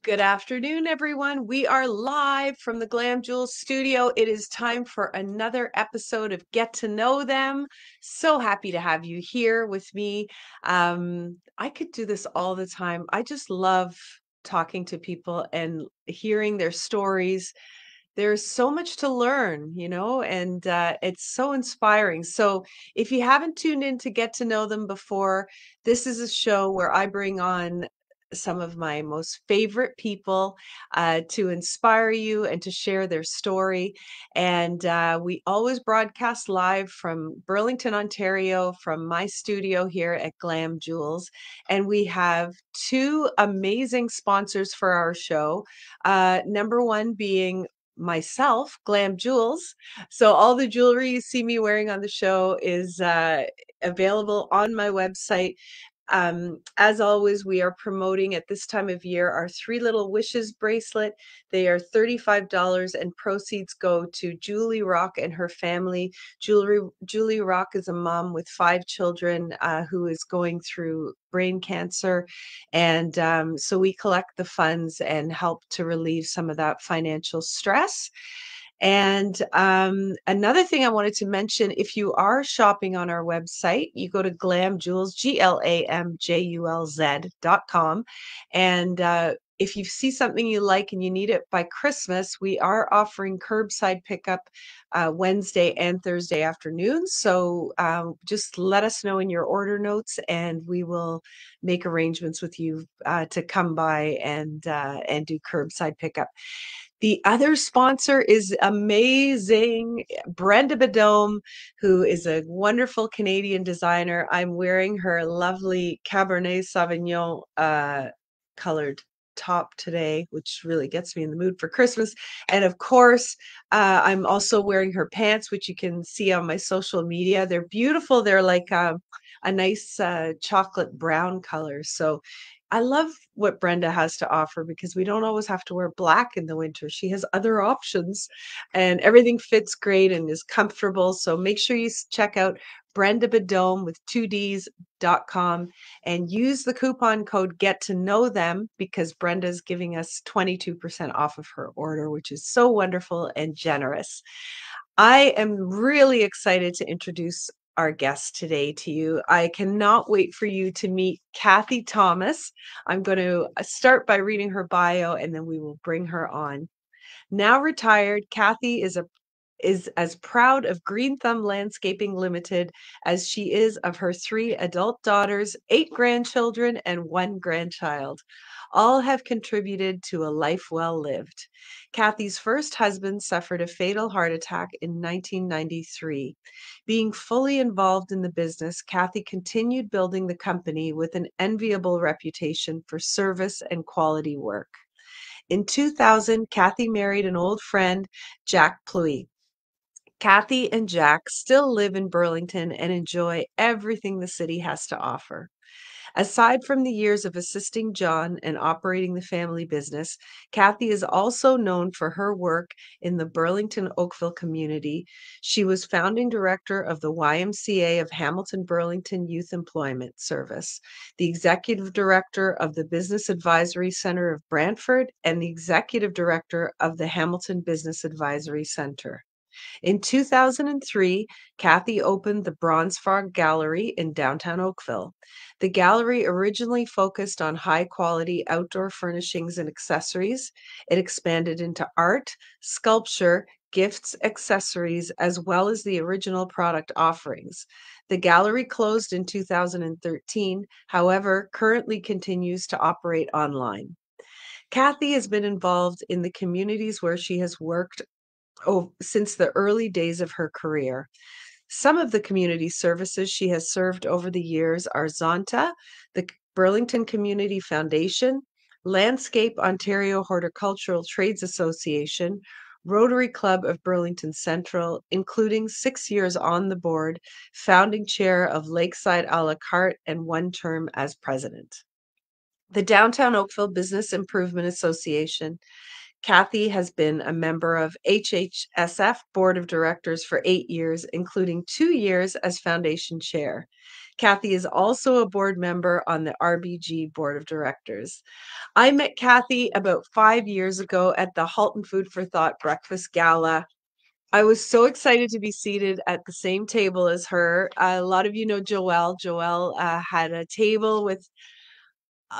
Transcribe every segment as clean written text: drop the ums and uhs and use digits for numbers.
Good afternoon, everyone. We are live from the Glam Jewels studio. It is time for another episode of Get to Know Them. So happy to have you here with me. I could do this all the time. I just love talking to people and hearing their stories. There's so much to learn, and it's so inspiring. So, if you haven't tuned in to Get to Know Them before, this is a show where I bring on some of my most favorite people to inspire you and to share their story. And we always broadcast live from Burlington, Ontario, from my studio here at Glam Jewels. And we have two amazing sponsors for our show. Number one being myself, Glam Jewels. So all the jewelry you see me wearing on the show is available on my website. As always, we are promoting at this time of year our Three Little Wishes bracelet. They are $35 and proceeds go to Julie Rock and her family. Julie Rock is a mom with 5 children who is going through brain cancer. And so we collect the funds and help to relieve some of that financial stress. And another thing I wanted to mention, if you are shopping on our website, you go to GlamJewels, GLAMJULZ.com. And if you see something you like and you need it by Christmas, we are offering curbside pickup Wednesday and Thursday afternoons. So just let us know in your order notes, and we will make arrangements with you to come by and do curbside pickup. The other sponsor is amazing, Brenda Badome, who is a wonderful Canadian designer. I'm wearing her lovely Cabernet Sauvignon colored top today, which really gets me in the mood for Christmas. And of course, I'm also wearing her pants, which you can see on my social media. They're beautiful. They're like a nice chocolate brown color. So I love what Brenda has to offer because we don't always have to wear black in the winter. She has other options and everything fits great and is comfortable. So make sure you check out Brenda Badome with 2ds.com and use the coupon code Get to Know Them because Brenda's giving us 22% off of her order, which is so wonderful and generous. I am really excited to introduce our guest today to you. I cannot wait for you to meet Kathy Thomas. I'm going to start by reading her bio and then we will bring her on. Now retired, Kathy is as proud of Green Thumb Landscaping Limited as she is of her 3 adult daughters, 8 grandchildren, and 1 grandchild. All have contributed to a life well lived. Kathy's first husband suffered a fatal heart attack in 1993. Being fully involved in the business, Kathy continued building the company with an enviable reputation for service and quality work. In 2000, Kathy married an old friend, Jack Pluy. Kathy and Jack still live in Burlington and enjoy everything the city has to offer. Aside from the years of assisting John and operating the family business, Kathy is also known for her work in the Burlington Oakville community. She was founding director of the YMCA of Hamilton Burlington Youth Employment Service, the executive director of the Business Advisory Center of Brantford, and the executive director of the Hamilton Business Advisory Center. In 2003, Kathy opened the Bronze Frog Gallery in downtown Oakville. The gallery originally focused on high-quality outdoor furnishings and accessories. It expanded into art, sculpture, gifts, accessories, as well as the original product offerings. The gallery closed in 2013, however, currently continues to operate online. Kathy has been involved in the communities where she has worked since the early days of her career. Some of the community services she has served over the years are Zonta, the Burlington Community Foundation, Landscape Ontario Horticultural Trades Association, Rotary Club of Burlington Central, including 6 years on the board, founding chair of Lakeside a la carte, and 1 term as president. The Downtown Oakville Business Improvement Association. Kathy has been a member of HHSF Board of Directors for 8 years, including 2 years as foundation chair. Kathy is also a board member on the RBG Board of Directors. I met Kathy about 5 years ago at the Halton Food for Thought Breakfast Gala. I was so excited to be seated at the same table as her. A lot of you know Joelle. Joelle had a table with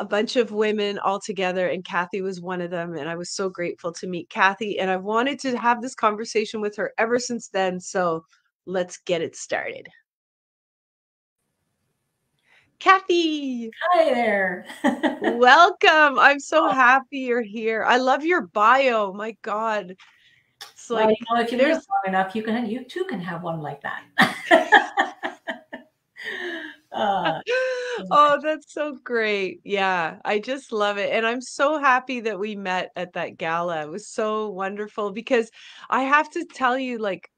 a bunch of women all together, and Kathy was one of them. And I was so grateful to meet Kathy. And I've wanted to have this conversation with her ever since then. So let's get it started. Kathy, Hi there. welcome. I'm so happy you're here. I love your bio. My God. It's Well, like if you live there's long enough, you too can have one like that. uh, Oh, that's so great. Yeah, I just love it. And I'm so happy that we met at that gala. It was so wonderful because I have to tell you, like,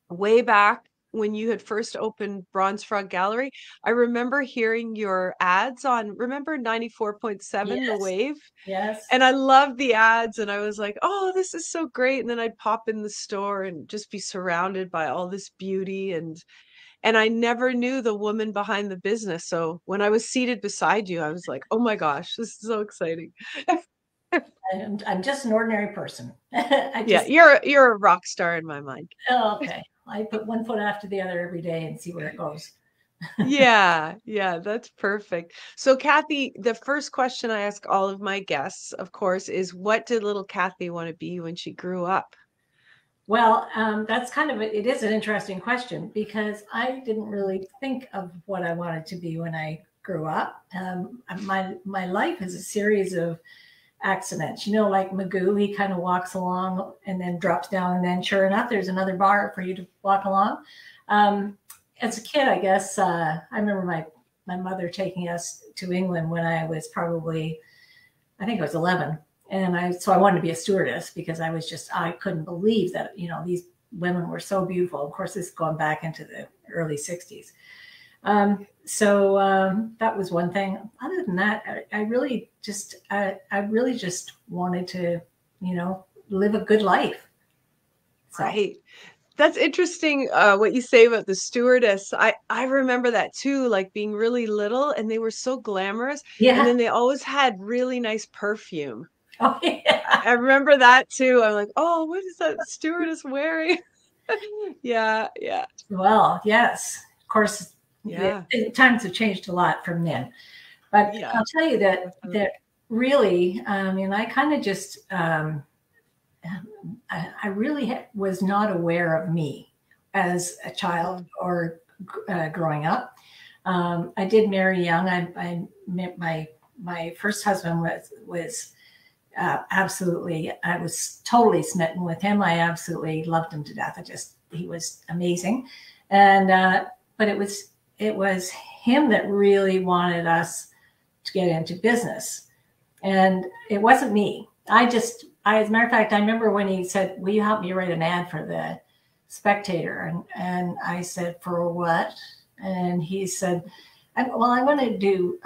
way back when you had first opened Bronze Frog Gallery, I remember hearing your ads on, remember 94.7 The yes, Wave? yes. And I loved the ads, and I was like, oh, this is so great. And then I'd pop in the store and just be surrounded by all this beauty, and I never knew the woman behind the business. So when I was seated beside you, I was like, oh my gosh, this is so exciting. I'm just an ordinary person. I Yeah, just, you're a rock star in my mind. oh, okay. I put one foot after the other every day and see where it goes. Yeah, yeah, that's perfect. So Kathy, the first question I ask all of my guests, of course, is what did little Kathy want to be when she grew up? Well, that's it is an interesting question because I didn't really think of what I wanted to be when I grew up. My life is a series of accidents. Like Magoo, he kind of walks along and then drops down, and then sure enough, there's another bar for you to walk along. As a kid, I guess I remember my mother taking us to England when I was probably, I think I was 11, and I wanted to be a stewardess because I couldn't believe that these women were so beautiful. Of course, this is going back into the early 60s. That was one thing. Other than that, I really just wanted to, live a good life. So Right. That's interesting, what you say about the stewardess. I remember that too, like being really little and they were so glamorous, and yeah. then they always had really nice perfume. Oh yeah. I remember that too. I'm like, oh, what is that stewardess wearing? Yeah, yeah, Well, yes. Of course, yeah, times have changed a lot from then. But yeah, I'll tell you that definitely. really, and I kind of just I really was not aware of me as a child Mm, or growing up. I did marry young. I met my first husband was absolutely. I was totally smitten with him. I absolutely loved him to death. He was amazing, and but it was him that really wanted us to get into business, and it wasn't me. As a matter of fact, I remember when he said, "Will you help me write an ad for the Spectator?" And I said, "For what?" And he said, "Well, I want to do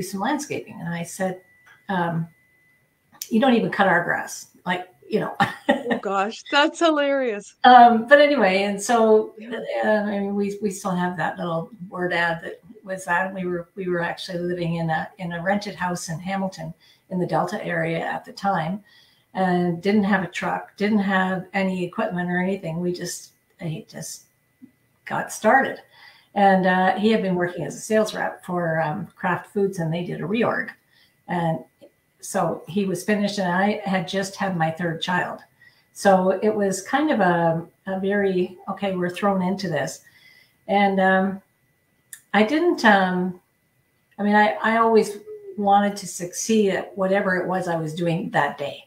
some landscaping." And I said, "You don't even cut our grass, like." oh gosh, that's hilarious. But anyway, and so Yeah. I mean, we still have that little word ad that was that we were actually living in a rented house in Hamilton in the Delta area at the time, and didn't have a truck, didn't have any equipment or anything. He just got started, and he had been working as a sales rep for Kraft Foods, and they did a reorg, and so he was finished, and I had just had my third child. So it was kind of a very, okay, we're thrown into this. And I didn't, I mean, I always wanted to succeed at whatever it was I was doing that day.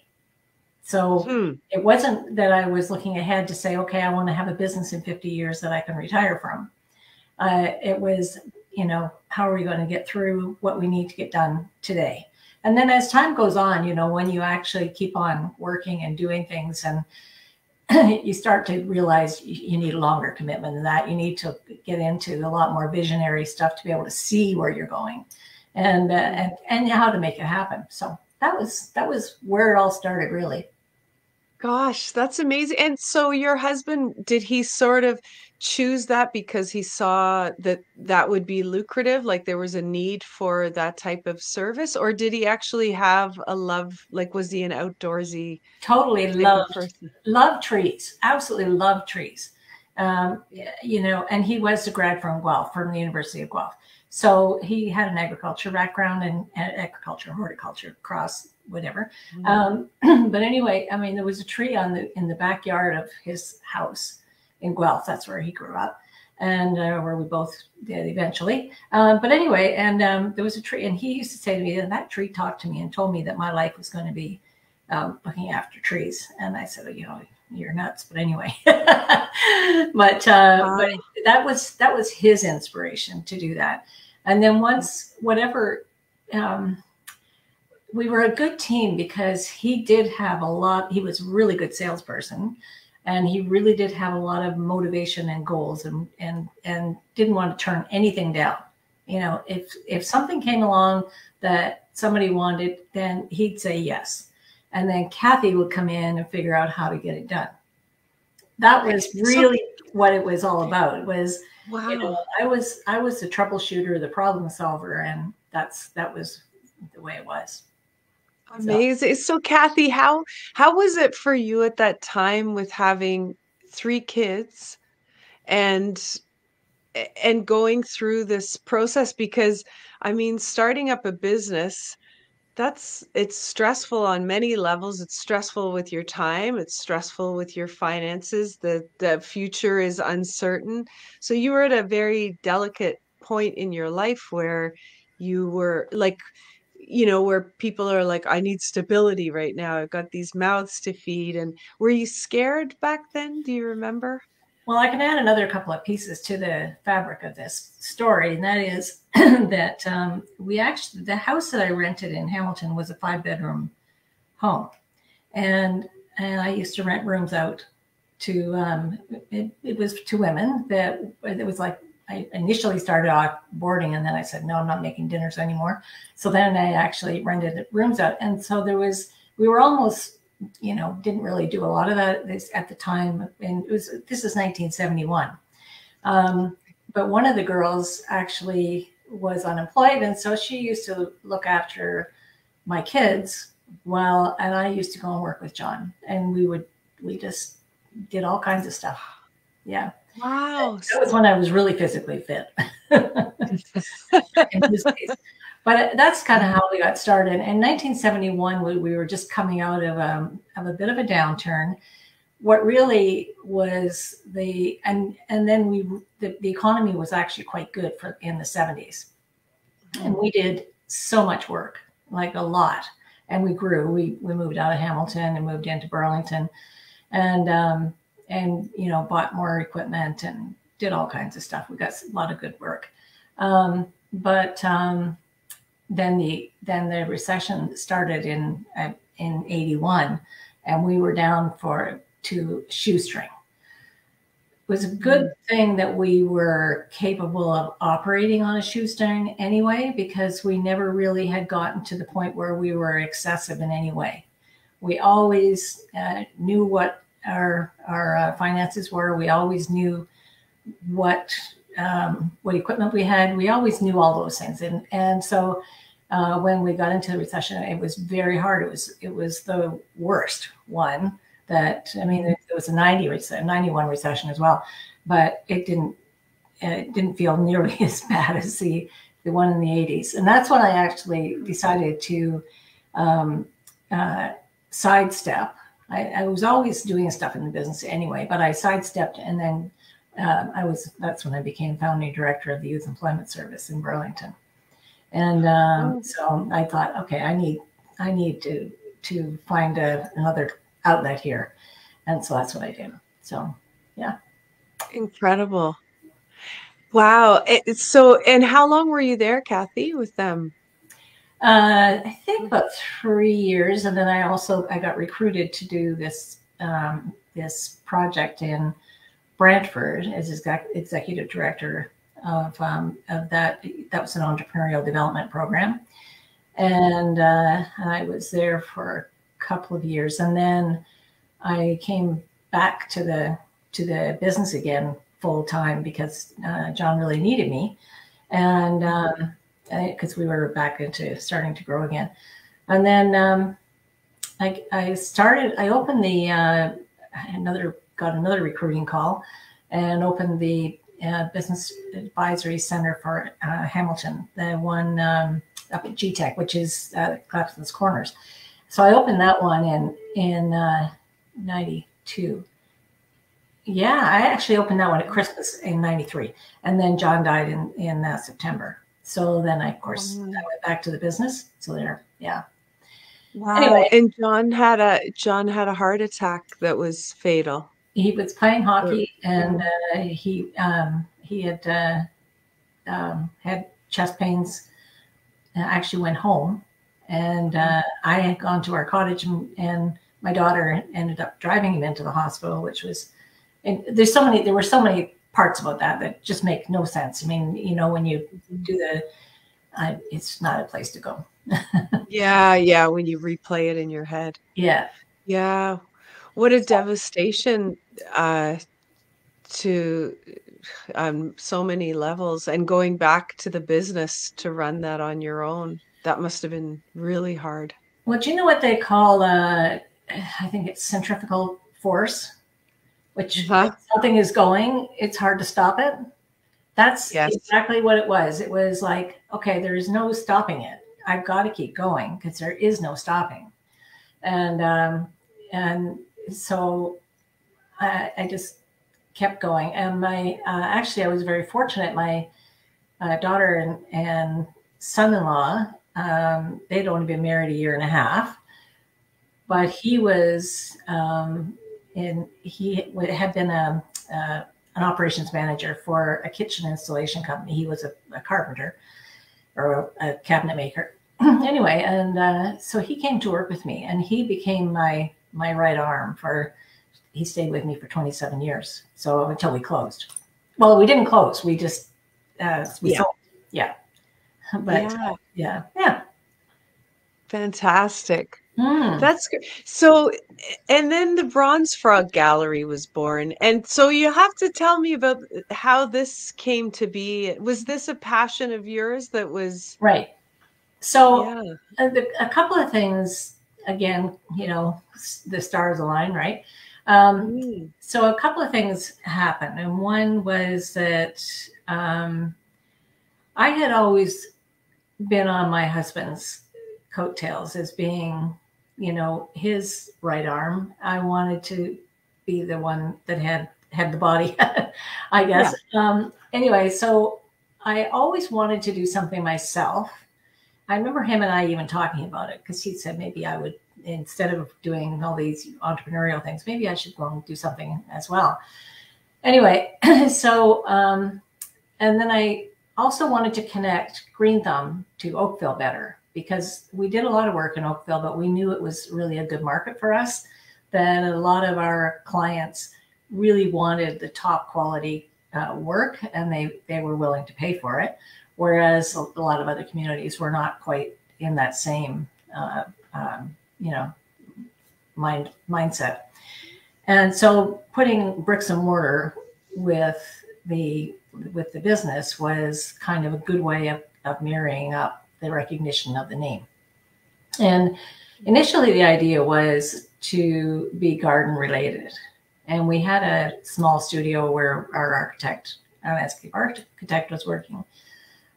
So Hmm. it wasn't that I was looking ahead to say, okay, I want to have a business in 50 years that I can retire from. It was, how are we going to get through what we need to get done today? And then as time goes on, when you actually keep on working and doing things, and you start to realize you need a longer commitment than that. You need to get into a lot more visionary stuff to be able to see where you're going, and Mm. and how to make it happen. So that was where it all started, really. Gosh, that's amazing. And so your husband, did he sort of choose that because he saw that that would be lucrative, like there was a need for that type of service, or did he actually have a love, like was he an outdoorsy Totally type of person? loved trees, absolutely loved trees. And he was a grad from Guelph, from the University of Guelph. So he had an agriculture background and agriculture, horticulture, cross, whatever. Mhm. But anyway, I mean, there was a tree in the backyard of his house in Guelph. That's where he grew up, and where we both did eventually. But anyway, and there was a tree, and he used to say to me, and that tree talked to me and told me that my life was going to be looking after trees. And I said, you're nuts. But anyway, but Wow. that was his inspiration to do that. And then once whatever, we were a good team because he did have a lot. He was a really good salesperson, and he really did have a lot of motivation and goals, and didn't want to turn anything down. If something came along that somebody wanted, then he'd say yes. And then Kathy would come in and figure out how to get it done. That was So, really what it was all about. It was, wow. I was the troubleshooter, the problem solver, and that was the way it was. So Amazing. So Kathy, how was it for you at that time with having three kids and and going through this process? Because I mean, starting up a business, it's stressful on many levels. It's stressful with your time, it's stressful with your finances. The future is uncertain. So you were at a very delicate point in your life where you were like, where people are like, I need stability right now. I've got these mouths to feed. And were you scared back then? Do you remember? well, I can add another couple of pieces to the fabric of this story, and that is that the house that I rented in Hamilton was a 5-bedroom home, and I used to rent rooms out to it was to women. That it was like, I initially started off boarding, and then I said no, I'm not making dinners anymore. So then I actually rented rooms out, and so we were almost, didn't really do a lot of that at the time, and this is 1971. But one of the girls actually was unemployed, and so she used to look after my kids. Well, and I used to go and work with John, and we just did all kinds of stuff. Yeah. Wow. That was when I was really physically fit in his case. But that's kind of how we got started. In 1971, we were just coming out of a bit of a downturn. What really was and then the economy was actually quite good in the 70s. And we did so much work, like a lot. And we grew. We moved out of Hamilton and moved into Burlington, and bought more equipment and did all kinds of stuff. We got a lot of good work. But then the recession started in 81, and we were down to shoestring. It was a good thing that we were capable of operating on a shoestring anyway, because we never really had gotten to the point where we were excessive in any way. We always knew what our finances were. We always knew what equipment we had. We always knew all those things. And so when we got into the recession, it was very hard. It was the worst one. I mean, there was a 91 recession as well, but it didn't feel nearly as bad as the one in the 80s. And that's when I actually decided to sidestep. I was always doing stuff in the business anyway, but I sidestepped, and then that's when I became founding director of the Youth Employment Service in Burlington. And so I thought, okay, I need to find another outlet here. And so that's what I did. So, yeah. Incredible. Wow. So, and how long were you there, Kathy, with them? I think about 3 years. And then I got recruited to do this project in Brantford as executive director of that. That was an entrepreneurial development program. And I was there for a couple of years. And then I came back to the business again full time because John really needed me, and because we were back into starting to grow again. And then I opened got another recruiting call, and opened the business advisory center for Hamilton, the one up at GTech, which is Clapton's Corners. So I opened that one in 92. Yeah, I actually opened that one at Christmas in 93. And then John died in September. So then of course, I went back to the business. So there, yeah. Wow. Anyway, And John had a heart attack that was fatal. he was playing hockey, and he had had chest pains. Actually went home, and I had gone to our cottage, and my daughter ended up driving him into the hospital, which was, and there were so many parts about that just make no sense. I mean, when you do it's not a place to go. Yeah, when you replay it in your head. Yeah. Yeah. What a devastation to on so many levels, and going back to the business to run that on your own. That must have been really hard. Well, do you know what they call I think it's centrifugal force, which if something is going, it's hard to stop it. That's exactly what it was. It was like, okay, there is no stopping it. I've got to keep going because there is no stopping. And so I just kept going. And my actually, I was very fortunate. My daughter and son-in-law, they'd only been married a year and a half, but he was he had been an operations manager for a kitchen installation company. He was a carpenter or a cabinet maker. Anyway, and so he came to work with me, and he became my right arm he stayed with me for 27 years. So until we closed. Well, we didn't close. We just, sold. Yeah. But yeah. Fantastic. That's good. So, and then the Bronze Frog Gallery was born. And so you have to tell me about how this came to be. Was this a passion of yours that was? Right. So a couple of things, again, the stars align, right? So a couple of things happened. And one was that I had always been on my husband's coattails as being, his right arm. I wanted to be the one that had the body, I guess. Yeah. Anyway, so I always wanted to do something myself. I remember him and I even talking about it, because he said maybe I would, instead of doing all these entrepreneurial things, maybe I should go and do something as well. Anyway, so, and then I also wanted to connect Green Thumb to Oakville better, because we did a lot of work in Oakville, but we knew it was really a good market for us, that a lot of our clients really wanted the top quality work, and they were willing to pay for it. Whereas a lot of other communities were not quite in that same, mindset. And so putting bricks and mortar with the business was kind of a good way of marrying up the recognition of the name. And initially the idea was to be garden related. And we had a small studio where our landscape architect was working.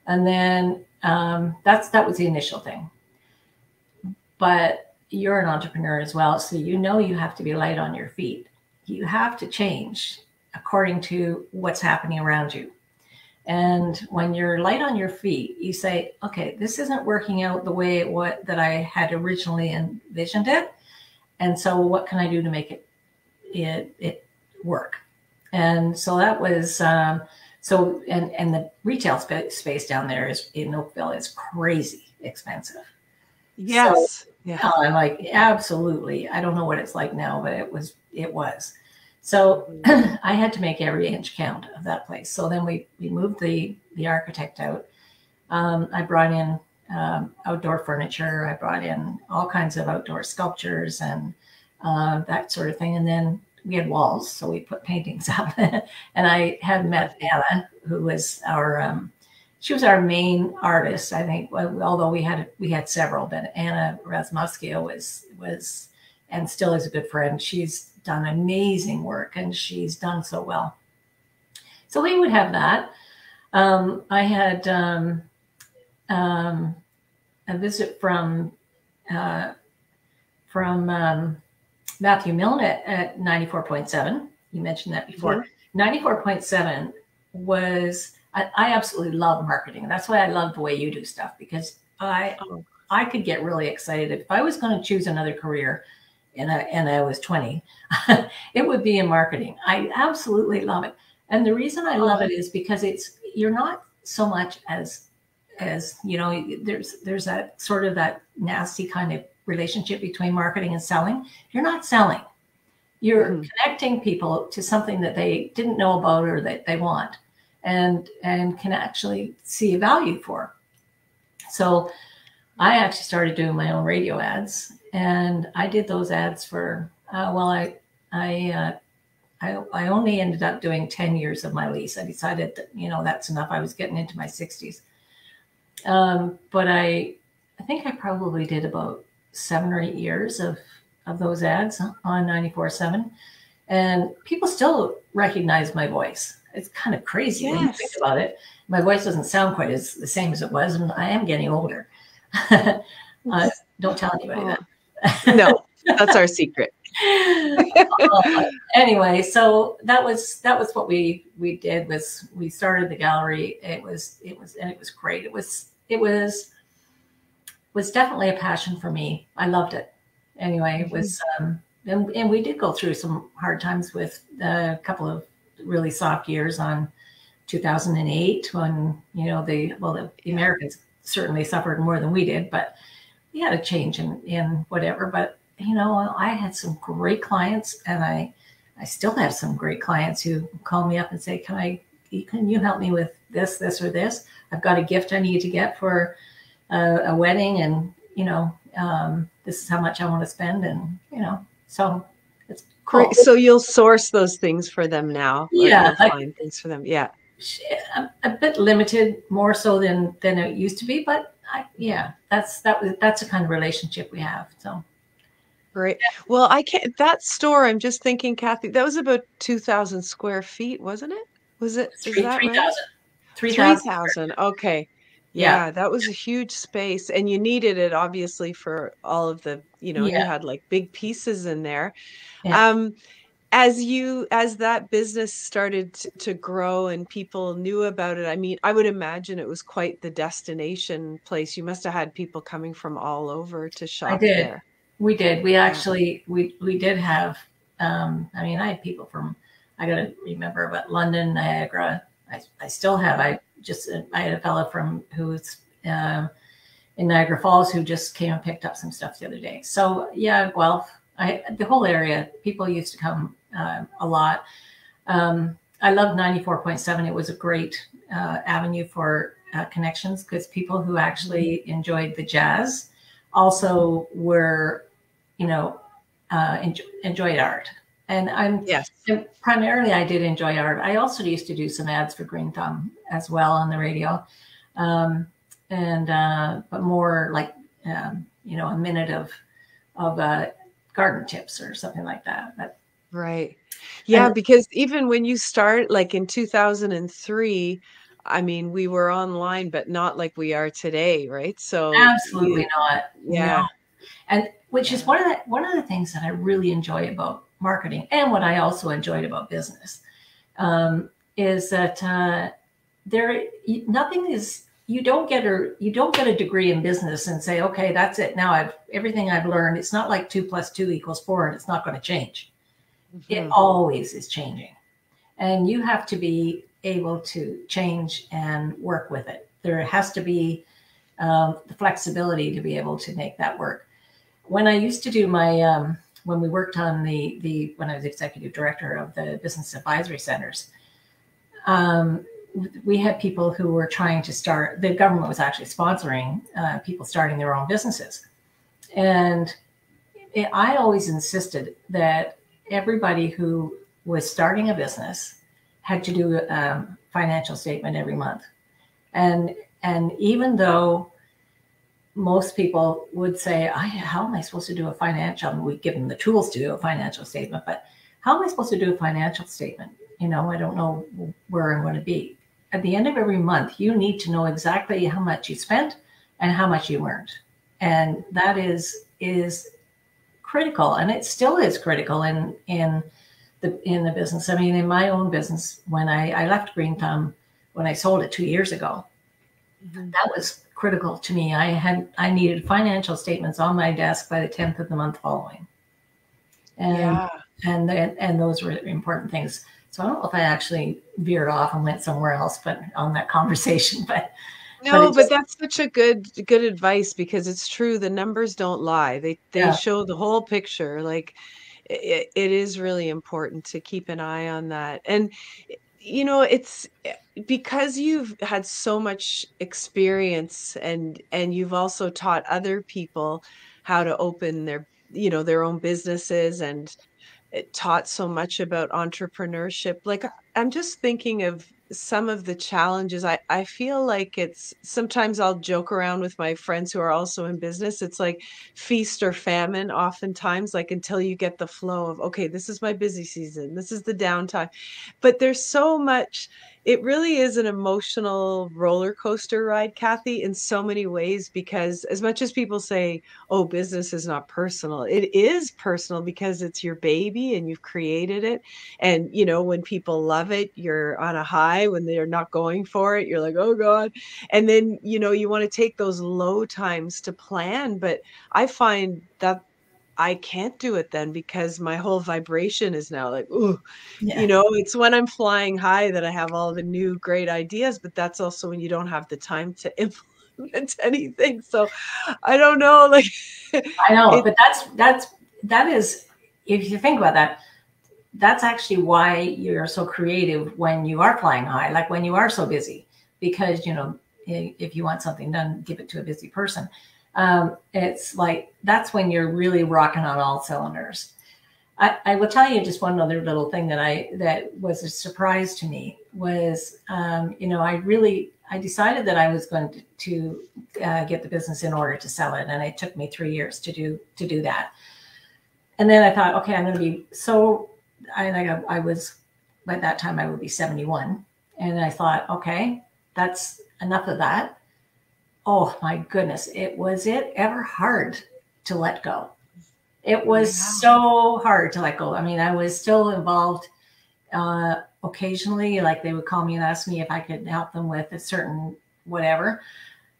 And then that was the initial thing. But you're an entrepreneur as well, so you have to be light on your feet. You have to change according to what's happening around you. And when you're light on your feet, you say, okay, this isn't working out the way that I had originally envisioned it. And so what can I do to make it work? And so that was, and the retail space down there in Oakville is crazy expensive. Yes. So, yeah. I'm like, absolutely. I don't know what it's like now, but it was. So I had to make every inch count of that place. So then we moved the architect out. I brought in outdoor furniture. I brought in all kinds of outdoor sculptures and that sort of thing. And then we had walls, so we put paintings up. And I had met Anna, who was she was our main artist, I think. Although we had several, but Anna Razmovskia was and still is a good friend. She's done amazing work, and she's done so well. So we would have that. I had a visit from Matthew Milne at 94.7. You mentioned that before. 94.7 was, I absolutely love marketing. That's why I love the way you do stuff, because I could get really excited. If I was going to choose another career and I was 20, it would be in marketing. I absolutely love it. And the reason I love it is because you're not so much as you know, there's that sort of that nasty kind of relationship between marketing and selling. You're not selling. You're connecting people to something that they didn't know about or that they want, and can actually see a value for. So I actually started doing my own radio ads, and I did those ads for I only ended up doing 10 years of my lease. I decided that, you know, that's enough. I was getting into my 60s. But I think I probably did about 7 or 8 years of those ads on 94.7, and people still recognize my voice. It's kind of crazy when you think about it. My voice doesn't sound quite the same as it was, and I am getting older. Don't tell anybody that. No, that's our secret. Anyway, so that was what we did. Was we started the gallery. It was great. It was definitely a passion for me. I loved it. Anyway, it was, and we did go through some hard times with a couple of really soft years on 2008 when, you know, the Americans certainly suffered more than we did, but we had a change in whatever. But, you know, I had some great clients, and I still have some great clients who call me up and say, can you help me with this, or this? I've got a gift I need to get for a wedding, and, you know, this is how much I want to spend. And, you know, so it's cool. Great. So you'll source those things for them now. Yeah. Find things for them. Yeah. I'm a bit limited, more so than it used to be, but that's the kind of relationship we have. So. Great. Well, that store, I'm just thinking, Kathy, that was about 2,000 square feet, wasn't it? Was it? Is that 3,000. right? 3,000. Okay. Yeah, that was a huge space, and you needed it obviously for all of the, you know, you had like big pieces in there. Yeah. As that business started to grow and people knew about it, I mean, I would imagine it was quite the destination place. You must have had people coming from all over to shop there. We did. We actually, we did have, I mean, I had people from, I got to remember, but London, Niagara, I still have, I had a fellow who's in Niagara Falls who just came and picked up some stuff the other day. So yeah, Guelph, the whole area, people used to come a lot. I loved 94.7. It was a great avenue for connections, because people who actually enjoyed the jazz also were, you know, enjoyed art. And and primarily I did enjoy art. I also used to do some ads for Green Thumb as well on the radio. But more like, you know, a minute of garden tips or something like that. Right. Yeah, because even when you start, like in 2003, I mean, we were online, but not like we are today, right? So absolutely not. Yeah. No. And which is one of the things that I really enjoy about marketing, and what I also enjoyed about business, is that you don't get a degree in business and say, okay, that's it. Now everything I've learned. It's not like 2 + 2 = 4, and it's not going to change. It always is changing, and you have to be able to change and work with it. There has to be the flexibility to be able to make that work. When I used to do my, when we worked on when I was executive director of the business advisory centers, we had people who were trying to start, the government was actually sponsoring people starting their own businesses. And I always insisted that everybody who was starting a business had to do a financial statement every month. And even though most people would say, how am I supposed to do a financial? I mean, we give them the tools to do a financial statement, but how am I supposed to do a financial statement? I don't know where I'm going to be. At the end of every month, you need to know exactly how much you spent and how much you earned. And that is critical. And it still is critical in the business. I mean, in my own business, when I left Green Thumb, when I sold it 2 years ago, that was critical to me. I needed financial statements on my desk by the 10th of the month following. And those were important things. So I don't know if I actually veered off and went somewhere else, but on that conversation, but that's such a good advice, because it's true. The numbers don't lie. They show the whole picture. Like it is really important to keep an eye on that. And it's because you've had so much experience, and you've also taught other people how to open their own businesses, and it taught so much about entrepreneurship. Like, I'm just thinking of some of the challenges. I feel like it's sometimes I'll joke around with my friends who are also in business. It's like feast or famine, oftentimes, like until you get the flow of, okay, this is my busy season, this is the downtime. But there's so much. It really is an emotional roller coaster ride, Kathy, in so many ways, because as much as people say, oh, business is not personal, it is personal because it's your baby and you've created it. And, when people love it, you're on a high. When they're not going for it, you're like, oh God. And then, you want to take those low times to plan. But I find that I can't do it then, because my whole vibration is now like, ooh, it's when I'm flying high that I have all the new great ideas, but that's also when you don't have the time to implement anything. So I don't know, like I know, but that is, if you think about that, that's actually why you're so creative when you are flying high, like when you are so busy, because, if you want something done, give it to a busy person. It's like, that's when you're really rocking on all cylinders. I will tell you just one other little thing that was a surprise to me was, I decided that I was going to get the business in order to sell it. And it took me 3 years to do that. And then I thought, okay, I'm going to be I was, by that time I would be 71. And I thought, okay, that's enough of that. Oh my goodness. Was it ever hard to let go? It was so hard to let go. I mean, I was still involved occasionally, like they would call me and ask me if I could help them with a certain whatever.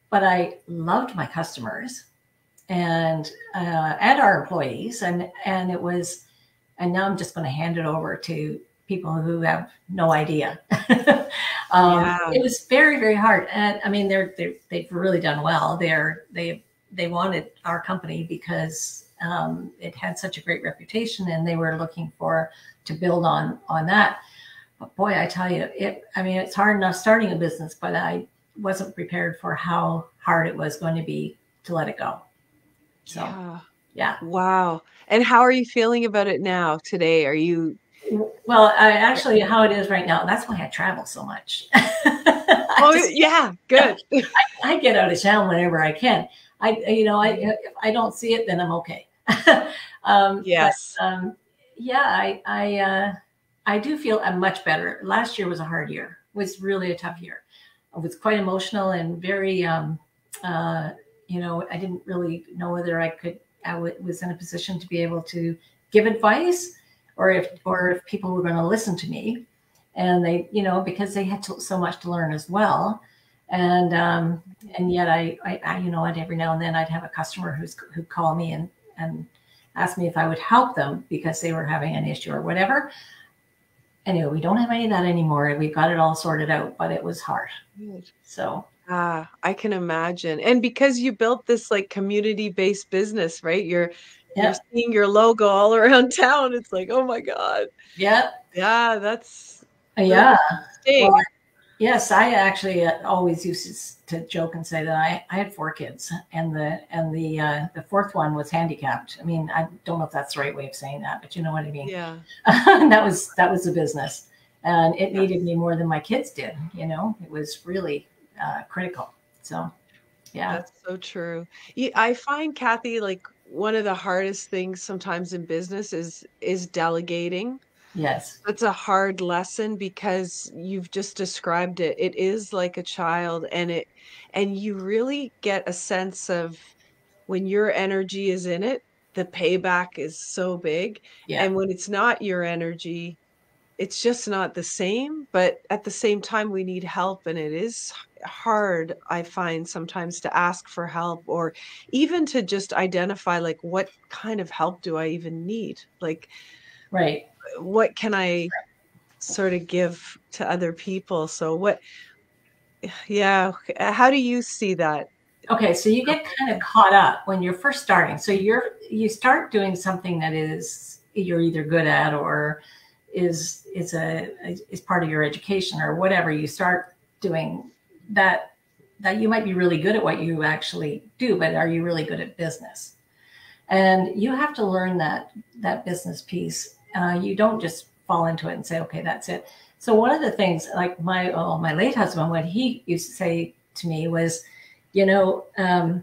But I loved my customers and our employees, and now I'm just going to hand it over to people who have no idea. It was very, very hard. And I mean, they've really done well. They wanted our company because it had such a great reputation, and they were looking to build on that. But boy, I tell you, it's hard enough starting a business, but wasn't prepared for how hard it was going to be to let it go. So, yeah. Wow. And how are you feeling about it now today? Are you? Well, how it is right now, that's why I travel so much. Good. I get out of town whenever I can. If I don't see it, then I'm okay. Yes. But, I do feel I'm much better. Last year was a hard year. It was really a tough year. It was quite emotional and very, I didn't really know whether I was in a position to be able to give advice, or if people were going to listen to me. And they, because they had so much to learn as well. And yet I every now and then I'd have a customer who'd call me and ask me if I would help them because they were having an issue or whatever. Anyway, we don't have any of that anymore. We've got it all sorted out, but it was hard. So. I can imagine. And because you built this like community-based business, right? You're seeing your logo all around town. It's like, oh my God. Yeah. Yeah, that's Well, Yes, I actually always used to joke and say that I had 4 kids, and the fourth one was handicapped. I mean, I don't know if that's the right way of saying that, but you know what I mean. Yeah. That was a business, and it Yes. needed me more than my kids did. It was really critical. So, yeah. That's so true. I find, Kathy, like one of the hardest things sometimes in business is delegating. Yes. That's a hard lesson because you've just described it. It is like a child, and you really get a sense of when your energy is in it, the payback is so big. Yeah. And when it's not your energy, it's just not the same. But at the same time, we need help, and it is hard, I find sometimes, to ask for help or even to just identify like what kind of help do I even need? Like Right. what can I sort of give to other people? So what yeah, how do you see that? Okay, so you get kind of caught up when you're first starting. So you start doing something that you're either good at or is part of your education or whatever. You start doing that you might be really good at what you actually do, but are you really good at business? And you have to learn that business piece. You don't just fall into it and say, okay, that's it. So one of the things, like my late husband, what he used to say to me was, I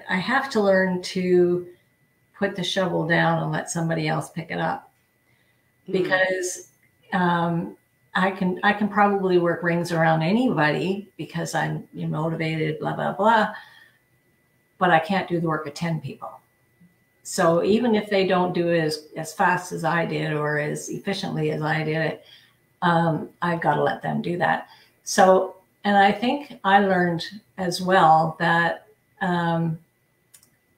have to learn to put the shovel down and let somebody else pick it up, Mm, because I can probably work rings around anybody because I'm motivated, blah blah blah, but I can't do the work of 10 people. So even if they don't do it as fast as I did or as efficiently as I did it, I've got to let them do that. So, and I think I learned as well that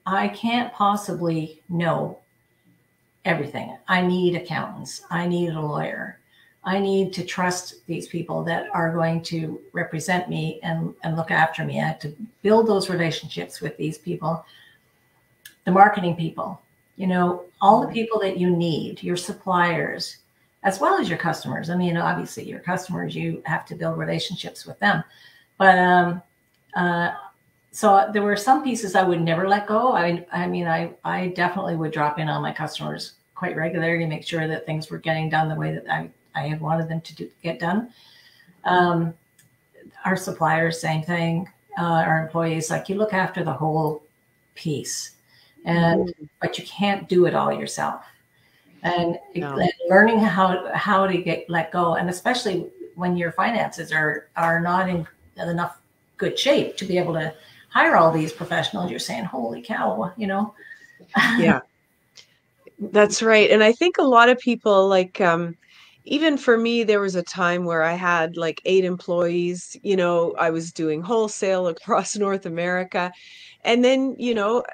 I can't possibly know everything. I need accountants. I need a lawyer. I need to trust these people that are going to represent me and look after me. I have to build those relationships with these people, the marketing people, all the mm, people that you need, your suppliers, as well as your customers. I mean, obviously, your customers, you have to build relationships with them. But uh, so there were some pieces I would never let go. I definitely would drop in on my customers quite regularly to make sure that things were getting done the way that I had wanted them to get done. Um, our suppliers, same thing. Our employees, like, you look after the whole piece, mhm. but you can't do it all yourself. And No. learning how to let go, and especially when your finances are not in enough good shape to be able to hire all these professionals, you're saying, holy cow. Yeah, that's right. And I think a lot of people like even for me, there was a time where I had like 8 employees, I was doing wholesale across North America. And then,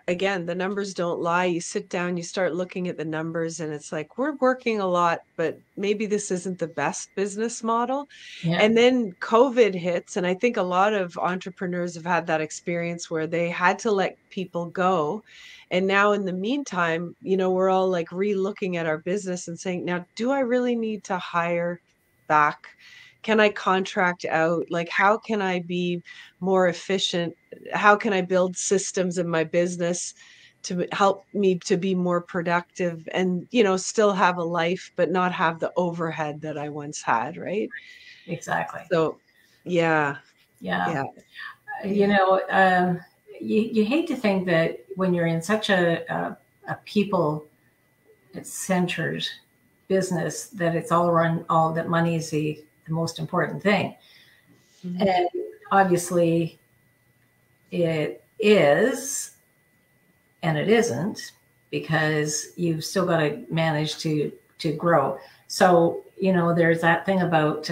again, the numbers don't lie. You sit down, you start looking at the numbers, and it's like, we're working a lot, but maybe this isn't the best business model. Yeah. And then COVID hits, and I think a lot of entrepreneurs have had that experience where they had to let people go. And now in the meantime, we're all like re-looking at our business and saying, now, do I really need to hire back? Can I contract out? Like, how can I be more efficient? How can I build systems in my business to help me to be more productive and, still have a life, but not have the overhead that I once had, right? Exactly. So, yeah, Yeah. yeah, You yeah. know, um, you hate to think that when you're in such a people centered business that it's all run, all that money is the most important thing. Mhm. And obviously it is, and it isn't, because you've still got to manage to grow. So there's that thing about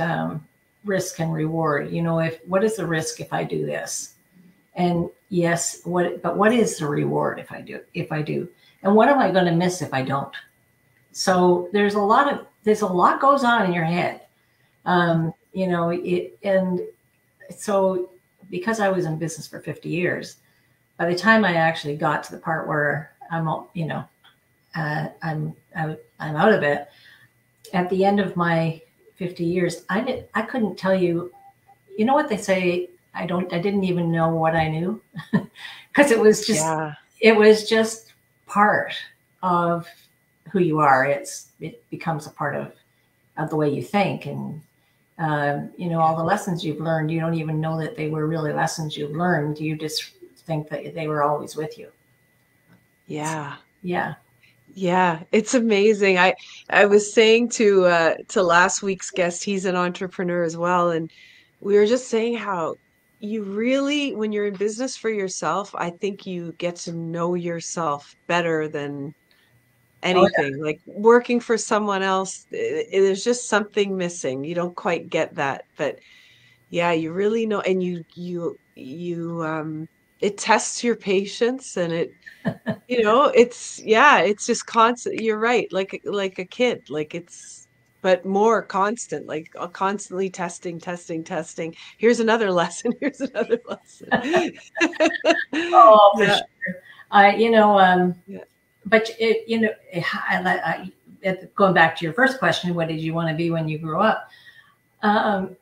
risk and reward. If what is the risk if I do this? And yes, what is the reward if I do? And what am I going to miss if I don't? So there's a lot goes on in your head. And so because I was in business for 50 years, by the time I actually got to the part where I'm out of it, at the end of my 50 years, I couldn't tell you you know what they say, I didn't even know what I knew, because it was just, Yeah. it was just part of who you are. It becomes a part of the way you think. And, you know, all the lessons you've learned, you don't even know that they were really lessons you've learned. You just think that they were always with you. Yeah. Yeah. Yeah, it's amazing. I was saying to last week's guest, he's an entrepreneur as well, and we were just saying how you really, when you're in business for yourself, I think you get to know yourself better than Oh, anything. Like working for someone else, there's just something missing. You don't quite get that, but yeah, you really know, and it tests your patience, and it it's yeah, it's just constant. You're right, like a kid, like it's but more constant, like constantly testing, testing, testing. Here's another lesson. Here's another lesson. oh, for Yeah, sure. You know, yeah, but you know, going back to your first question, what did you want to be when you grew up? Um,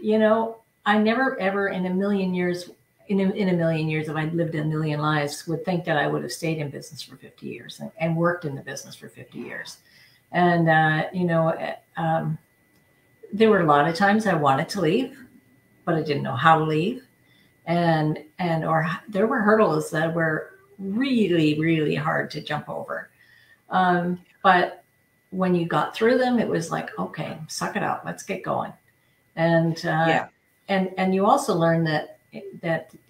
you know, I never ever in a million years, in a million years, if I'd lived a million lives, would think that I would have stayed in business for 50 years and worked in the business for 50 years. And, you know, there were a lot of times I wanted to leave, but I didn't know how to leave. Or there were hurdles that were really, really hard to jump over. But when you got through them, it was like, okay, suck it up, let's get going. And, yeah. and you also learn that,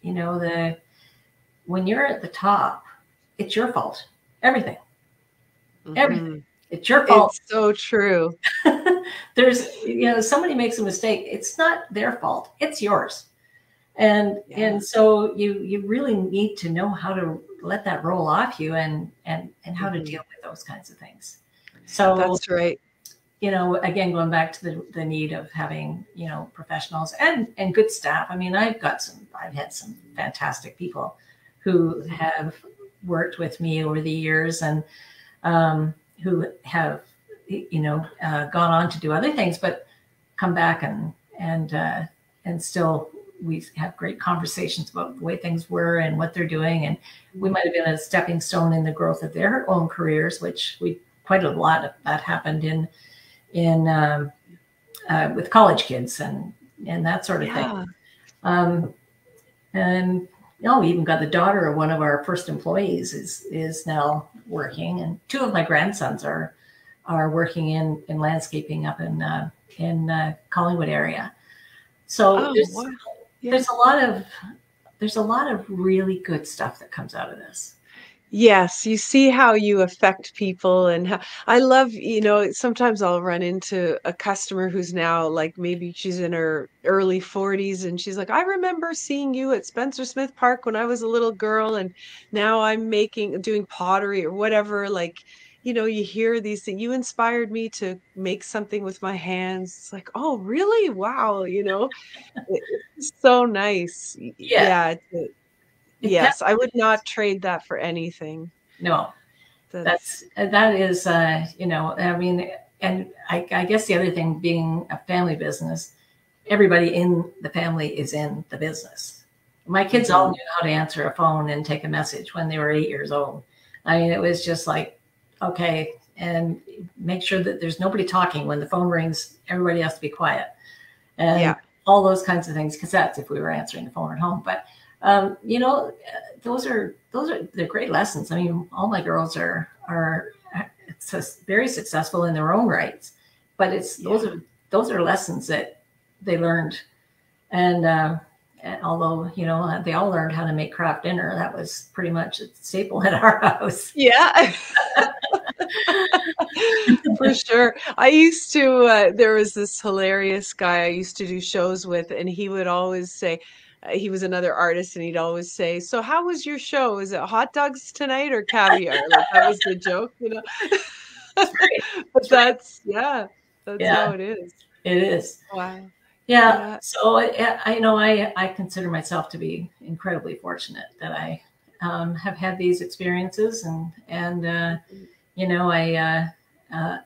you know, when you're at the top, it's your fault. Everything. Hmm. It's your fault. It's so true. There's, you know, somebody makes a mistake. It's not their fault. It's yours. Yeah, And so you really need to know how to let that roll off you and how to hmm. deal with those kinds of things. So, That's right. you know, again, going back to the need of having, you know, professionals and good staff. I mean, I've had some fantastic people who have worked with me over the years, and who have, you know, gone on to do other things, but come back and still we have great conversations about the way things were and what they're doing. And we might have been a stepping stone in the growth of their own careers, which quite a lot of that happened in with college kids and that sort of thing. Yeah. Um, and you know, we even got the daughter of one of our first employees is now working, and two of my grandsons are working in landscaping up in Collingwood area. So Oh, wow. Yeah. there's a lot of really good stuff that comes out of this. Yes, you see how you affect people and how I love, sometimes I'll run into a customer who's now like maybe she's in her early 40s and she's like, I remember seeing you at Spencer Smith Park when I was a little girl and now I'm doing pottery or whatever. Like, you hear these things. You inspired me to make something with my hands. It's like, oh, really? Wow, it's so nice. Yeah, Yeah, it yes, I would not trade that for anything. no, That's that is, you know, I mean, and I guess the other thing, being a family business, everybody in the family is in the business. My kids all mhm. knew how to answer a phone and take a message when they were 8 years old. I mean, it was just like, okay, and make sure that there's nobody talking when the phone rings. Everybody has to be quiet, and Yeah, all those kinds of things. Because that's if we were answering the phone at home. But you know, they're great lessons. I mean, all my girls are very successful in their own rights, but yeah. those are lessons that they learned. And although, you know, they all learned how to make craft dinner, that was pretty much a staple at our house. Yeah. For sure. I used to, there was this hilarious guy I used to do shows with, and he would always say, he was another artist, and he'd always say, so how was your show? Is it hot dogs tonight or caviar? Like that was the joke. That's right. But That's right. yeah, that's how Yeah, it is. it is. Wow. Yeah. Yeah. So I know I consider myself to be incredibly fortunate that I have had these experiences, and you know, I am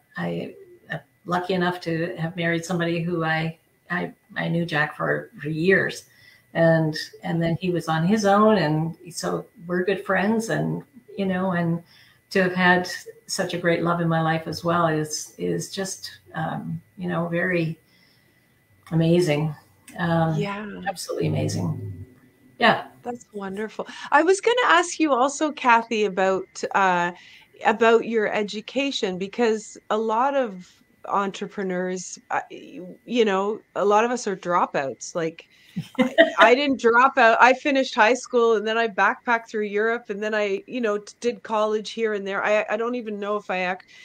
lucky enough to have married somebody who I I knew Jack for years, and then he was on his own, and so we're good friends, and and to have had such a great love in my life as well is just very amazing. Yeah. Absolutely amazing. Yeah. That's wonderful. I was going to ask you also, Kathy, about your education, because a lot of entrepreneurs, a lot of us are dropouts. Like I didn't drop out. I finished high school and then I backpacked through Europe and then I, did college here and there. I don't even know if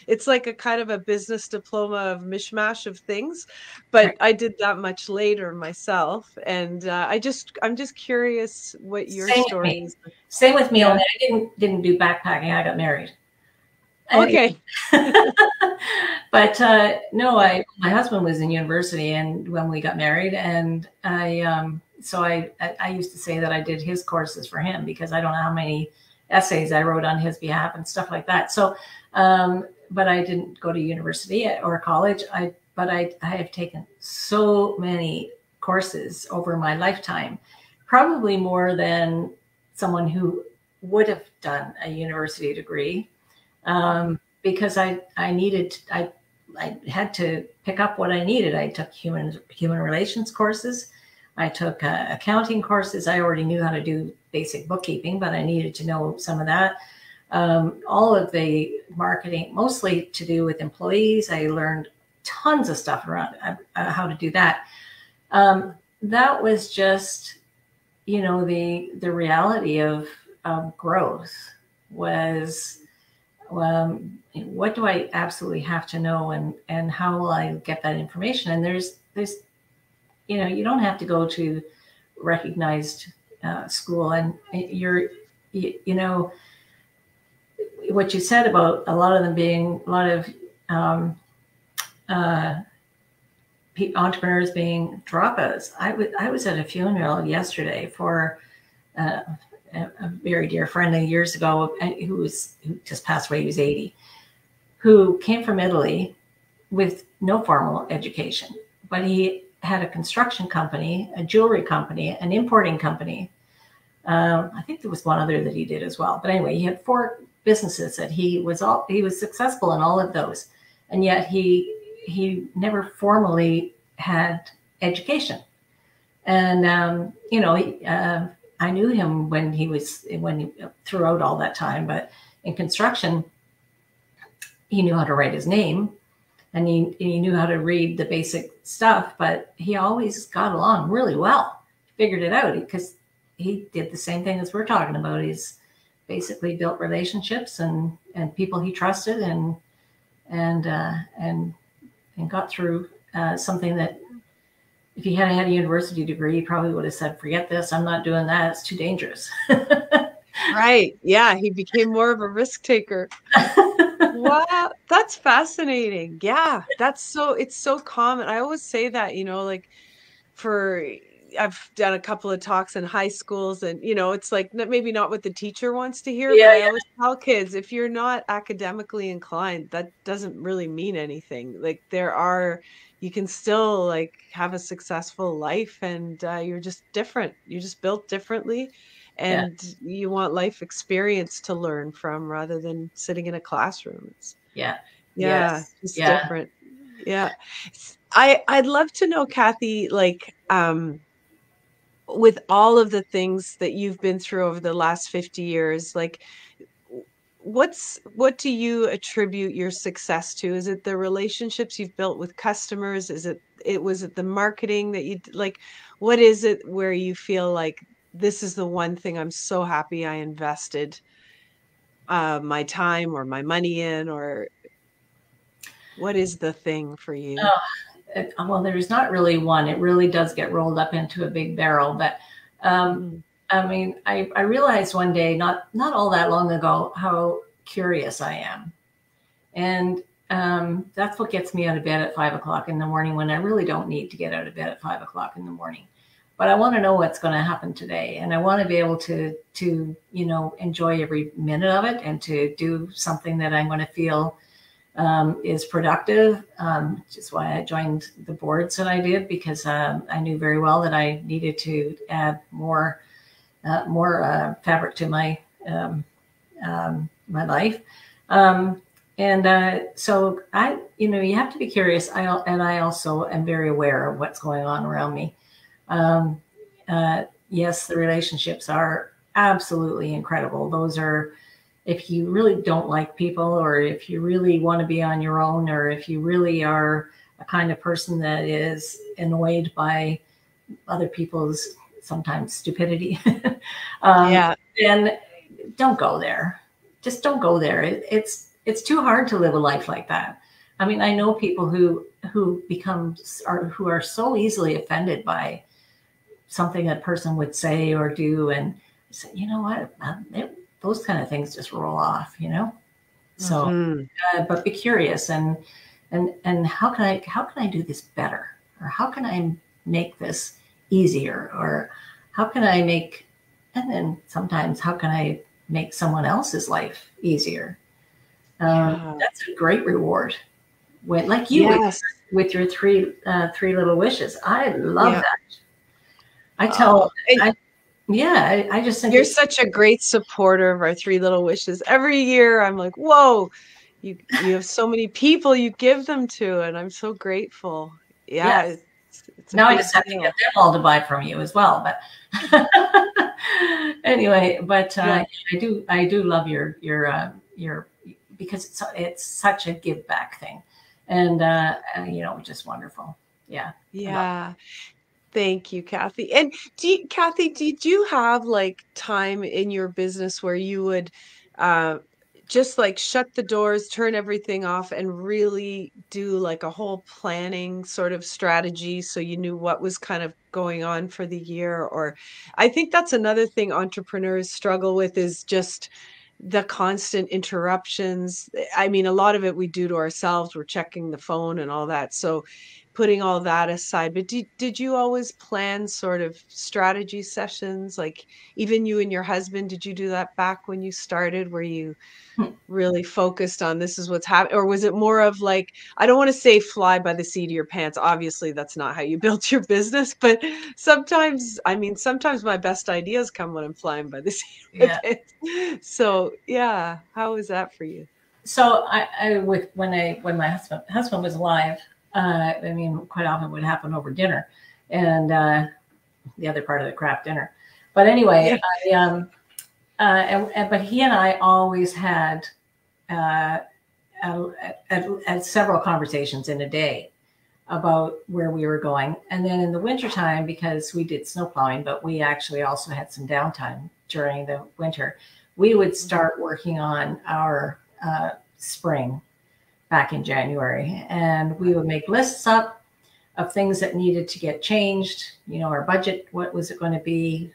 it's like a kind of a business diploma of mishmash of things, but Right. I did that much later myself. And I'm just curious what your Same with story me. is. Same with me. Yeah. Only I didn't do backpacking. I got married. Okay. But no, my husband was in university, and when we got married, and I used to say that I did his courses for him because I don't know how many essays I wrote on his behalf and stuff like that. So, but I didn't go to university or college. But I have taken so many courses over my lifetime, probably more than someone who would have done a university degree. Because I had to pick up what I needed. I took human relations courses. I took accounting courses. I already knew how to do basic bookkeeping, but I needed to know some of that. All of the marketing, mostly to do with employees. I learned tons of stuff around how to do that. That was just, the reality of growth was, what do I absolutely have to know, and how will I get that information? And there's you don't have to go to recognized school, and what you said about a lot of them being a lot of entrepreneurs being dropouts. I was at a funeral yesterday for a very dear friend years ago who just passed away. He was 80, who came from Italy with no formal education, but he had a construction company, a jewelry company, an importing company. I think there was one other that he did as well. But anyway, he had 4 businesses that he was successful in all of those, and yet he never formally had education. And I knew him when he throughout all that time, but in construction, he knew how to write his name, and he knew how to read the basic stuff, but he always got along really well. Figured it out because he did the same thing as we're talking about. He's basically built relationships and people he trusted, and got through something that if he hadn't had a university degree, he probably would have said, forget this, I'm not doing that, it's too dangerous. Right. Yeah, he became more of a risk taker. Wow, that's fascinating. Yeah, it's so common. I always say that, like for I've done a couple of talks in high schools, and it's like maybe not what the teacher wants to hear, but Yeah, I always tell kids, if you're not academically inclined, that doesn't really mean anything. Like you can still like have a successful life, and you're just different. You're just built differently, yeah, and you want life experience to learn from rather than sitting in a classroom. yeah, Yeah, yes, it's yeah. different. Yeah. I'd love to know, Kathy, like with all of the things that you've been through over the last 50 years, like what do you attribute your success to? Is it the relationships you've built with customers? Was it the marketing that like what is it where you feel like this is the one thing I'm so happy I invested my time or my money in, or what is the thing for you? Well, there's not really one. It really does get rolled up into a big barrel. But Mhm. I mean, I realized one day, not all that long ago, how curious I am, and that's what gets me out of bed at 5 o'clock in the morning when I really don't need to get out of bed at 5 o'clock in the morning. But I want to know what's going to happen today, and I want to be able to enjoy every minute of it, and to do something that I'm going to feel is productive, which is why I joined the boards that I did, because I knew very well that I needed to add more fabric to my life. So you have to be curious. I also am very aware of what's going on around me. Yes, the relationships are absolutely incredible. Those are, if you really don't like people, or if you really want to be on your own, or if you really are a kind of person that is annoyed by other people's sometimes stupidity, Yeah. then don't go there. Just don't go there. It's too hard to live a life like that. I mean, I know people who are so easily offended by something a person would say or do, and say, you know what, those kind of things just roll off, So, Hmm. but be curious, and how can I do this better, or how can I make this easier, or how can I make, and then sometimes how can I make someone else's life easier? Yeah. That's a great reward. When, like you, Yes. with your three little wishes, I love Yeah. that. I Oh, tell, and I yeah, I just think you're it's such a great supporter of our Three Little Wishes. Every year I'm like, whoa, you have so many people you give them to, and I'm so grateful. Yeah, yes. it's a Now I big just have to get deal. them all to buy from you as well. But anyway, but Yeah. I do love your, because it's such a give back thing, and just wonderful. Yeah, I love it. Yeah. Thank you, Kathy. And Kathy, did you have like time in your business where you would uh, just like shut the doors, turn everything off, and really do like a whole planning sort of strategy so you knew what was kind of going on for the year? Or I think that's another thing entrepreneurs struggle with is just the constant interruptions. I mean, a lot of it we do to ourselves. We're checking the phone and all that. So putting all that aside, but did you always plan sort of strategy sessions? Like even you and your husband, did you do that back when you started where you really focused on this is what's happening? Or was it more of like, I don't want to say fly by the seat of your pants. Obviously, that's not how you built your business, but sometimes, I mean, sometimes my best ideas come when I'm flying by the seat of Yeah. my pants. So yeah, how was that for you? So I with when my husband was alive, I mean, quite often it would happen over dinner, and the other part of the craft dinner. But Yeah. anyway, but he and I always had uh, several conversations in a day about where we were going. And then in the wintertime, because we did snow plowing, but we actually also had some downtime during the winter, we would Mhm. start working on our spring back in January. And we would make lists up of things that needed to get changed, our budget, what was it going to be,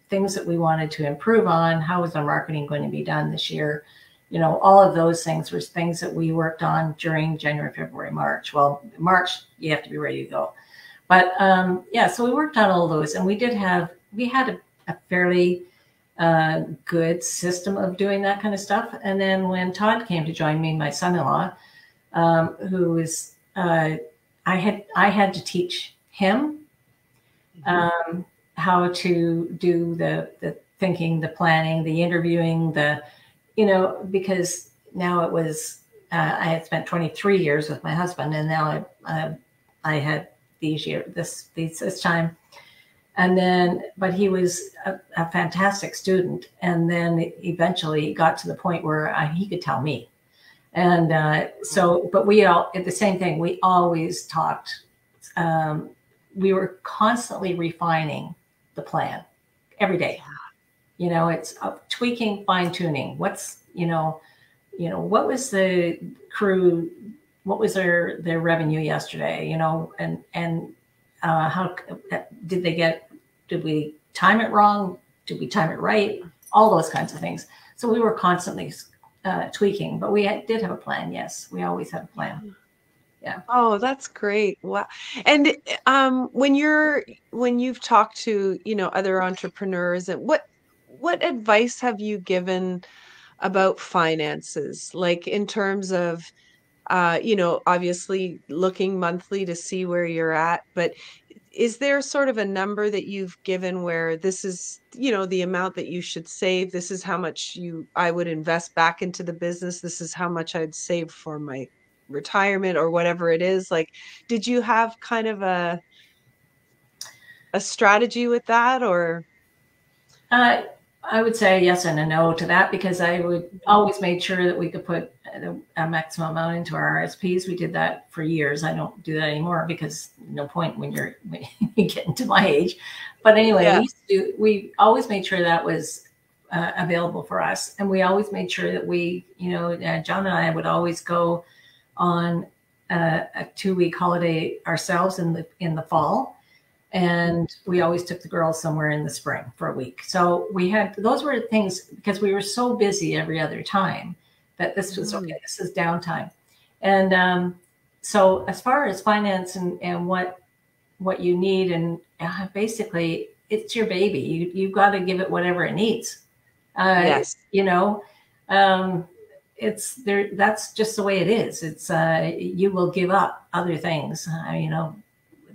things that we wanted to improve on, how was our marketing going to be done this year. All of those things were things that we worked on during January, February, March. Well, March, you have to be ready to go. But yeah, so we worked on all those, and we had a fairly good system of doing that kind of stuff. And then when Todd came to join me, my son-in-law, who is, I had to teach him Mhm. um, how to do the thinking, the planning, the interviewing, because now it was, I had spent 23 years with my husband, and now I had this time. And then, but he was a fantastic student. And then eventually it got to the point where he could tell me. And but we all, at the same thing, we always talked. Um, we were constantly refining the plan every day. It's tweaking, fine tuning. What was the crew, what was their revenue yesterday, and how did they get, did we time it wrong? Did we time it right? All those kinds of things. So we were constantly tweaking, but we did have a plan. Yes, we always had a plan. Yeah. Yeah. Oh, that's great. Wow. And when you've talked to, other entrepreneurs and what advice have you given about finances? Like in terms of obviously looking monthly to see where you're at, but is there sort of a number that you've given where this is, the amount that you should save? This is how much I would invest back into the business. This is how much I'd save for my retirement or whatever it is. Like, did you have kind of a strategy with that or? Uh, I would say yes and a no to that, because I would always make sure that we could put a maximum amount into our RSPs. We did that for years. I don't do that anymore because no point when when you get into my age. But anyway, Yeah. we always made sure that was available for us, and we always made sure that John and I would always go on a 2-week holiday ourselves in the fall, and we always took the girls somewhere in the spring for a week. So those were things, because we were so busy every other time, that this was okay. This is downtime. And so as far as finance and what you need, and basically it's your baby. You've got to give it whatever it needs. Yes. It's there. That's just the way it is. It's you will give up other things.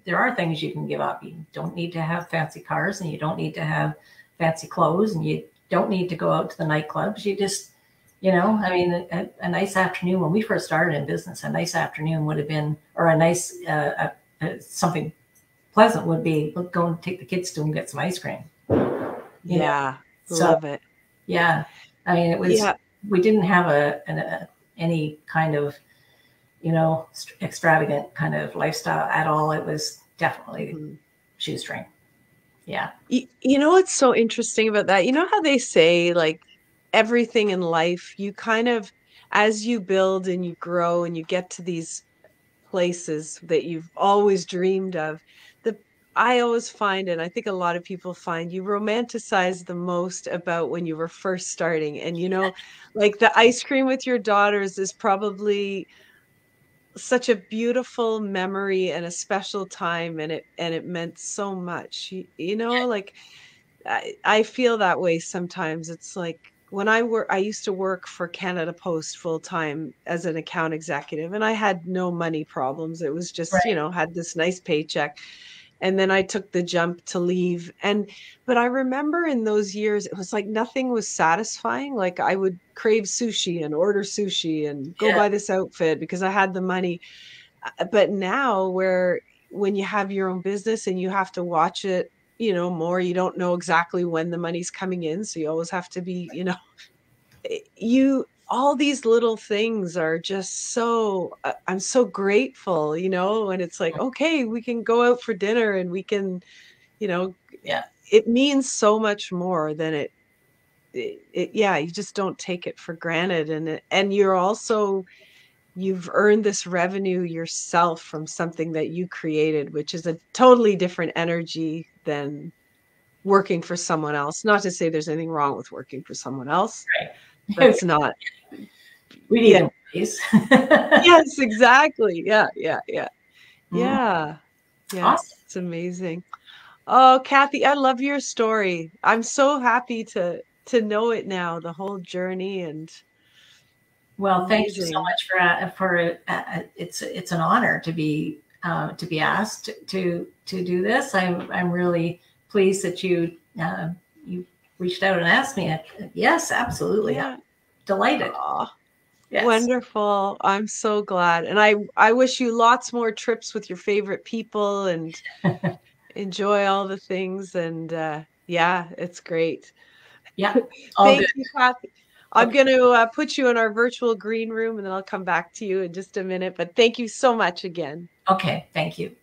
There are things you can give up. You don't need to have fancy cars, and you don't need to have fancy clothes, and you don't need to go out to the nightclubs. You just, a nice afternoon, when we first started in business, a nice afternoon would have been, or a nice, something pleasant would be, go and take the kids to and get some ice cream. Yeah. Love it. Yeah. It was, we didn't have any kind of, extravagant kind of lifestyle at all. It was definitely shoestring. Yeah. What's so interesting about that? You know how they say, like, everything in life, you kind of, as you build and you grow and you get to these places that you've always dreamed of, I always find, and I think a lot of people find, you romanticize the most about when you were first starting. And, like the ice cream with your daughters is probably such a beautiful memory and a special time, and it meant so much. Like I feel that way sometimes. It's like when I used to work for Canada Post full time as an account executive, and I had no money problems. It was just, Right. had this nice paycheck. And then I took the jump to leave. But I remember in those years, it was like nothing was satisfying. Like I would crave sushi and order sushi and go Yeah. buy this outfit because I had the money. But now, when you have your own business and you have to watch it, more, you don't know exactly when the money's coming in. So you always have to be, all these little things are just so, I'm so grateful, and it's like, okay, we can go out for dinner and we can, Yeah. it means so much more than yeah, you just don't take it for granted. And you've earned this revenue yourself from something that you created, which is a totally different energy than working for someone else. Not to say there's anything wrong with working for someone else. Right. That's not, We need employees. yes, exactly. Yeah. Mhm. Yeah. Awesome. It's amazing. Oh, Kathy, I love your story. I'm so happy to know it now, the whole journey, and Well, thank you so amazing. much for it's an honor to be asked to do this. I'm really pleased that you reached out and asked me. Yes, absolutely. I'm Yeah. delighted. Oh, Yes. wonderful. I'm so glad. And I wish you lots more trips with your favorite people and enjoy all the things. And yeah, it's great. Yeah. All Thank good. you, Kathy. I'm Okay. going to put you in our virtual green room and then I'll come back to you in just a minute. But thank you so much again. Okay. Thank you.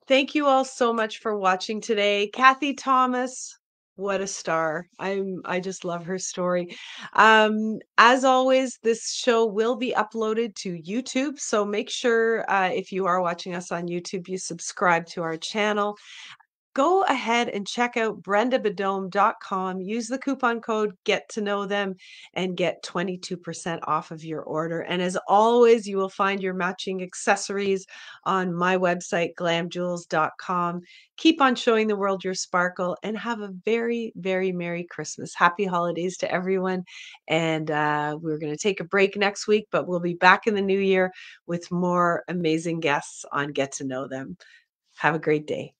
Thank you all so much for watching today. Kathy Thomas, what a star. I just love her story. As always, this show will be uploaded to YouTube, so make sure if you are watching us on YouTube, you subscribe to our channel. go ahead and check out brendabadome.com. Use the coupon code Get to Know Them and get 22% off of your order. And as always, you will find your matching accessories on my website, glamjewels.com. Keep on showing the world your sparkle and have a very, very Merry Christmas. Happy holidays to everyone. And we're going to take a break next week, but we'll be back in the new year with more amazing guests on Get to Know Them. Have a great day.